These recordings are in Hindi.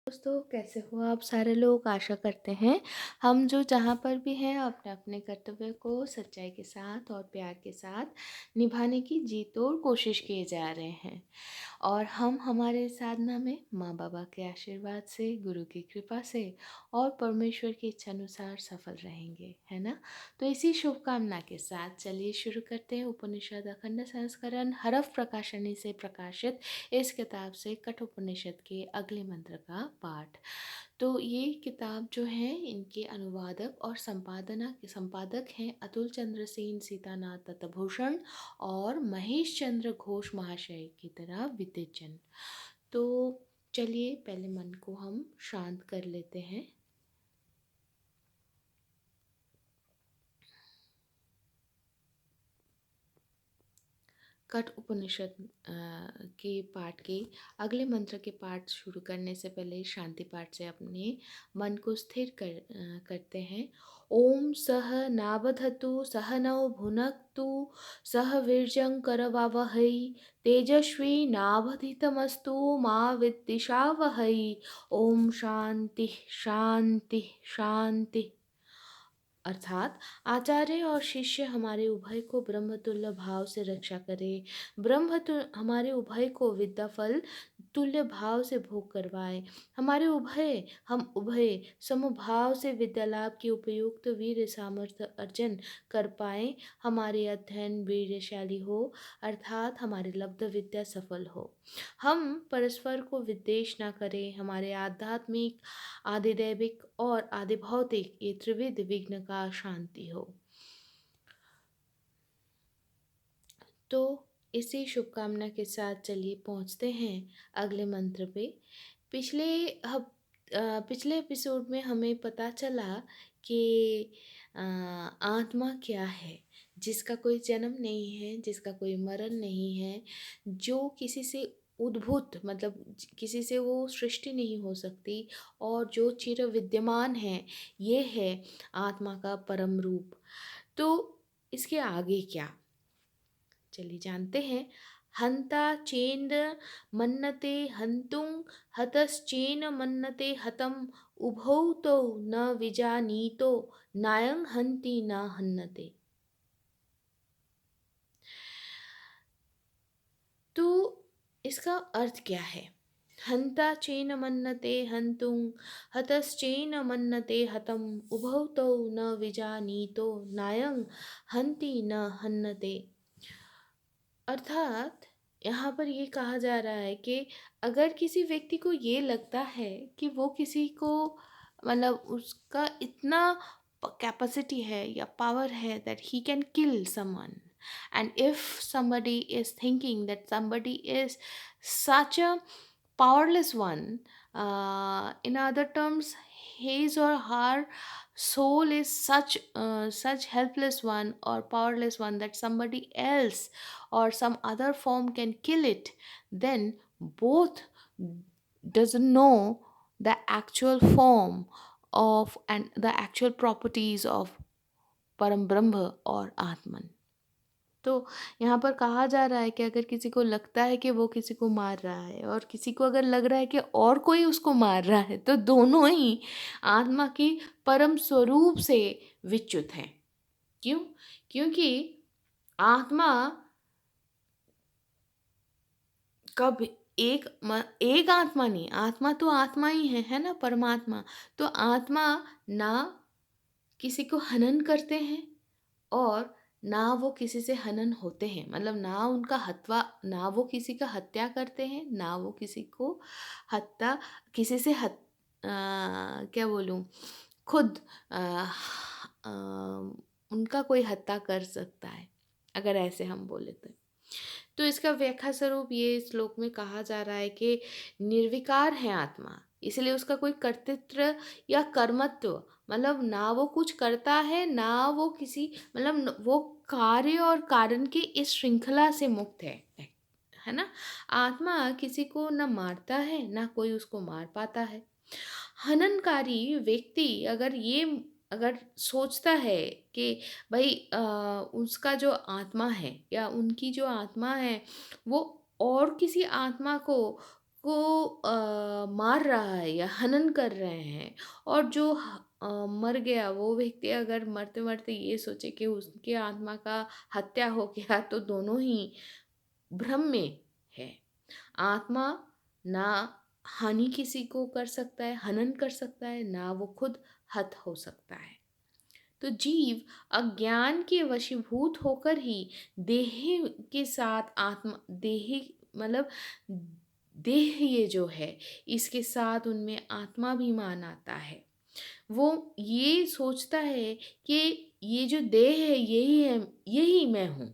दोस्तों, कैसे हो आप सारे लोग? आशा करते हैं हम जो जहाँ पर भी हैं अपने अपने कर्तव्य को सच्चाई के साथ और प्यार के साथ निभाने की जी तोड़ कोशिश किए जा रहे हैं। और हम हमारे साधना में माँ बाबा के आशीर्वाद से, गुरु की कृपा से और परमेश्वर की इच्छा अनुसार सफल रहेंगे, है ना? तो इसी शुभकामना के साथ चलिए शुरू करते हैं उपनिषद अखंड संस्करण हरफ प्रकाशनी से प्रकाशित इस किताब से कठोपनिषद के अगले मंत्र का पाठ। तो ये किताब जो है, इनके अनुवादक और संपादक हैं अतुल चंद्र सेन, सीतानाथ दत्तभूषण और महेश चंद्र घोष महाशय की तरह विद्वजन। तो चलिए पहले मन को हम शांत कर लेते हैं। कठ उपनिषद के पाठ के अगले मंत्र के पाठ शुरू करने से पहले शांति पाठ से अपने मन को स्थिर करते हैं। ओम सह नावधतु सह नौ भुनक्तु सह वीर्यं करवावहै तेजस्वी नावधितमस्तु मा विद्विषावहै। ओम शांति शांति शांति। अर्थात आचार्य और शिष्य हमारे उभय को ब्रह्मतुल्य भाव से रक्षा करे, हमारे उभय को विद्या फल तुल्य भाव से भोग करवाए, हम उभय समभाव से विद्या लाभ की उपयुक्त वीर सामर्थ्य अर्जन कर पाए, हमारे अध्ययन वीर्यशाली हो, अर्थात हमारी लब्ध विद्या सफल हो। हम परस्पर को विद्वेष न करें, हमारे आध्यात्मिक, आधिदैविक और आधि भौतिक ये त्रिविध विघ्न का शांति हो। तो इसी शुभकामना के साथ चलिए पहुंचते हैं अगले मंत्र पे। पिछले पिछले एपिसोड में हमें पता चला कि आत्मा क्या है, जिसका कोई जन्म नहीं है, जिसका कोई मरण नहीं है, जो किसी से उद्भूत मतलब किसी से वो सृष्टि नहीं हो सकती और जो चिर विद्यमान है, ये है आत्मा का परम रूप। तो इसके आगे क्या, चलिए जानते हैं। हंता चेन्द्र मन्नते हंतुं हतश्चेन मन्नते हतम उभौ तो न विजानीतो नायं हन्ति न हन्नते। तो इसका अर्थ क्या है? हंता चेन मन्नते हंतुं हतश्चेन मन्नते हतम उभौ तो न विजानीतो नायं हन्ति न हन्नते। अर्थात यहाँ पर ये कहा जा रहा है कि अगर किसी व्यक्ति को ये लगता है कि वो किसी को मतलब उसका इतना कैपेसिटी है या पावर है that he can kill someone, and if somebody is thinking that somebody is such a powerless one, in other terms his or her soul is such helpless one or powerless one that somebody else or some other form can kill it, then both doesn't know the actual form of and the actual properties of परम ब्रह्म और आत्मन। तो यहाँ पर कहा जा रहा है कि अगर किसी को लगता है कि वो किसी को मार रहा है और किसी को अगर लग रहा है कि और कोई उसको मार रहा है, तो दोनों ही आत्मा की परम स्वरूप से विच्युत हैं। क्यों? क्योंकि आत्मा कब एक आत्मा नहीं, आत्मा तो आत्मा ही है ना, परमात्मा। तो आत्मा ना किसी को हनन करते हैं और ना वो किसी से हनन होते हैं, मतलब ना वो किसी का हत्या करते हैं, ना वो किसी को हत्या किसी से क्या बोलूँ, खुद आ, आ, उनका कोई हत्या कर सकता है, अगर ऐसे हम बोले तो इसका व्याख्या स्वरूप ये श्लोक में कहा जा रहा है कि निर्विकार है आत्मा, इसलिए उसका कोई कर्तृत्व या कर्मत्व, मतलब ना वो कुछ करता है ना वो किसी, मतलब वो कार्य और कारण की इस श्रृंखला से मुक्त है ना। आत्मा किसी को न मारता है ना कोई उसको मार पाता है। हननकारी व्यक्ति अगर सोचता है कि भाई उसका जो आत्मा है या उनकी जो आत्मा है वो और किसी आत्मा को मार रहा है या हनन कर रहे हैं, और जो मर गया वो व्यक्ति अगर मरते मरते ये सोचे कि उसकी आत्मा का हत्या हो गया, तो दोनों ही भ्रम में है। आत्मा ना हानि किसी को कर सकता है, हनन कर सकता है, ना वो खुद हत हो सकता है। तो जीव अज्ञान के वशीभूत होकर ही देह के साथ आत्मा, देह मतलब देह ये जो है, इसके साथ उनमें आत्माभिमान आता है। वो ये सोचता है कि ये जो देह है यही है, यही मैं हूँ,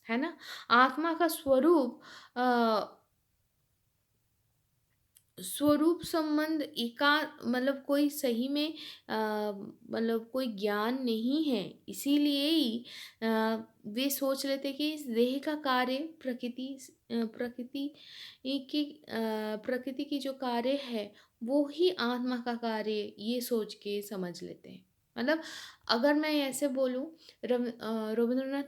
है ना। आत्मा का स्वरूप स्वरूप संबंध एका मतलब कोई सही में मतलब कोई ज्ञान नहीं है। इसीलिए ही वे सोच लेते कि इस देह का कार्य प्रकृति प्रकृति की जो कार्य है वो ही आत्मा का कार्य, ये सोच के समझ लेते हैं। मतलब अगर मैं ऐसे बोलूँ, रविंद्रनाथ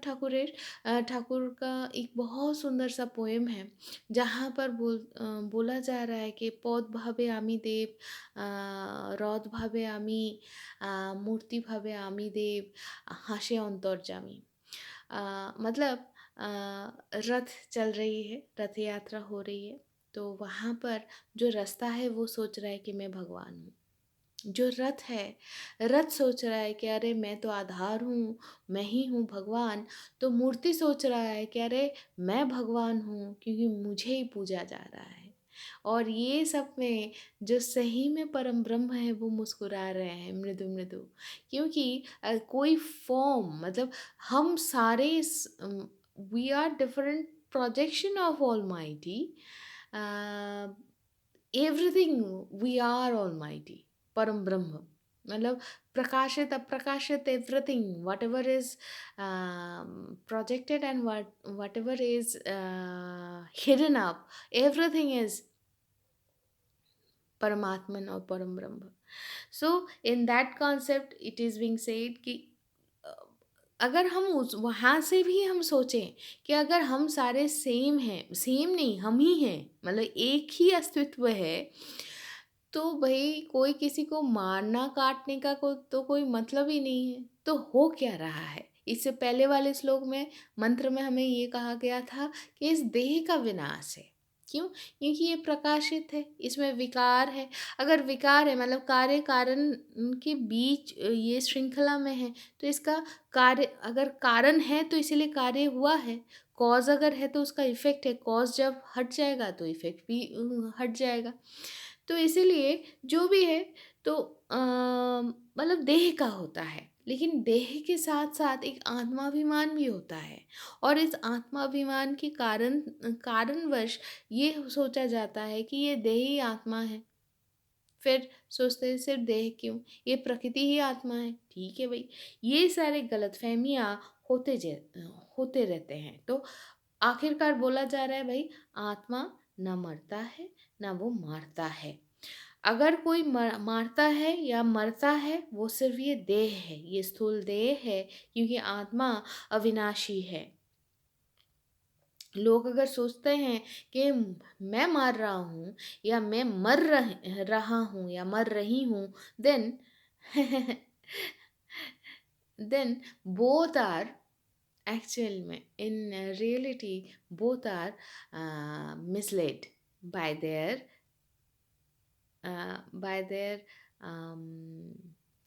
ठाकुर का एक बहुत सुंदर सा पोएम है, जहाँ पर बोला जा रहा है कि পদ ভাবে আমি দেব, রথ ভাবে আমি, मूर्ति भावे आमी देव, हासे अंतर्जामी। मतलब रथ चल रही है, रथ यात्रा हो रही है, तो वहाँ पर जो रास्ता है वो सोच रहा है कि मैं भगवान हूँ। जो रथ है, रथ सोच रहा है कि अरे मैं तो आधार हूँ, मैं ही हूँ भगवान। तो मूर्ति सोच रहा है कि अरे मैं भगवान हूँ, क्योंकि मुझे ही पूजा जा रहा है। और ये सब में जो सही में परम ब्रह्म है वो मुस्कुरा रहे हैं मृदु मृदु, क्योंकि कोई फॉर्म मतलब हम सारे we are different projection of almighty. Everything we are almighty, Param Brahm मतलब प्रकाशित अप्रकाशित, everything whatever is projected and whatever is hidden up, everything is Paramatman or Param Brahma. So in that concept it is being said कि अ, अगर हम उस वहाँ से भी हम सोचें कि अगर हम सारे सेम हैं, सेम नहीं हम ही हैं, मतलब एक ही अस्तित्व है, तो भाई कोई किसी को मारना काटने का तो कोई मतलब ही नहीं है। तो हो क्या रहा है? इससे पहले वाले श्लोक में, मंत्र में हमें ये कहा गया था कि इस देह का विनाश है। क्यों? क्योंकि ये प्रकाशित है, इसमें विकार है। अगर विकार है मतलब कार्य कारण के बीच ये श्रृंखला में है, तो इसका कार्य अगर कारण है तो इसीलिए कार्य हुआ है। कॉज अगर है तो उसका इफ़ेक्ट है, कॉज जब हट जाएगा तो इफ़ेक्ट भी हट जाएगा। तो इसीलिए जो भी है तो मतलब देह का होता है, लेकिन देह के साथ-साथ एक आत्माभिमान भी होता है, और इस आत्माभिमान के कारणवश ये सोचा जाता है कि ये देह ही आत्मा है। फिर सोचते हैं सिर्फ देह क्यों? ये प्रकृति ही आत्मा है। ठीक है भई, ये सारे गलतफ़हमियाँ होते रहते हैं। तो आखिरकार बोला जा रहा है भई, आत्मा ना मरता है, ना वो मारता है। अगर कोई मारता है या मरता है, वो सिर्फ़ ये देह है, ये स्थूल देह है, क्योंकि आत्मा अविनाशी है। लोग अगर सोचते हैं कि मैं मार रहा हूँ या मैं रहा हूँ या मर रही हूँ, then then both are actual में in reality both are misled by their by their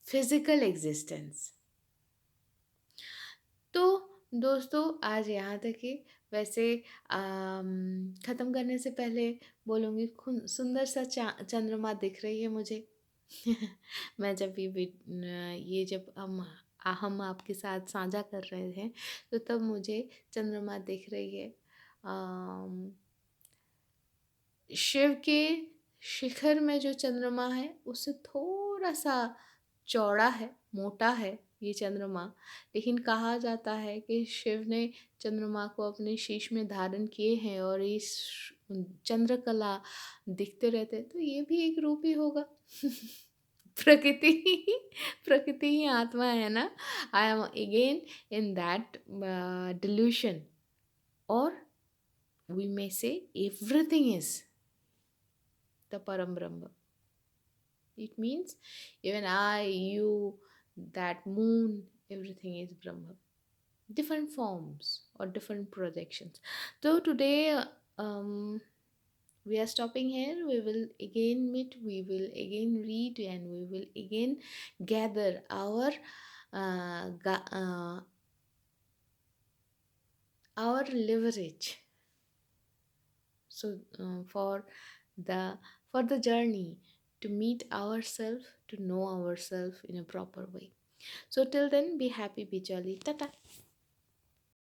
physical existence। तो दोस्तों आज यहाँ तक ही। वैसे ख़त्म करने से पहले बोलूँगी, सुंदर सा चंद्रमा दिख रही है मुझे। मैं जब ये जब हम आपके साथ साझा कर रहे हैं, तो तब मुझे चंद्रमा दिख रही है। शिव के शिखर में जो चंद्रमा है उससे थोड़ा सा चौड़ा है, मोटा है ये चंद्रमा, लेकिन कहा जाता है कि शिव ने चंद्रमा को अपने शीश में धारण किए हैं और इस चंद्रकला दिखते रहते हैं, तो ये भी एक रूप ही होगा। प्रकृति प्रकृति ही आत्मा है ना। I am again in that delusion, or we may say everything is the Param Brahma. It means even I, you, that moon, everything is Brahma. Different forms or different projections. So today, we are stopping here. We will again meet, we will again read, and we will again gather our leverage. So the for the journey to meet ourselves, to know ourselves in a proper way. So till then, be happy, be jolly. Tata.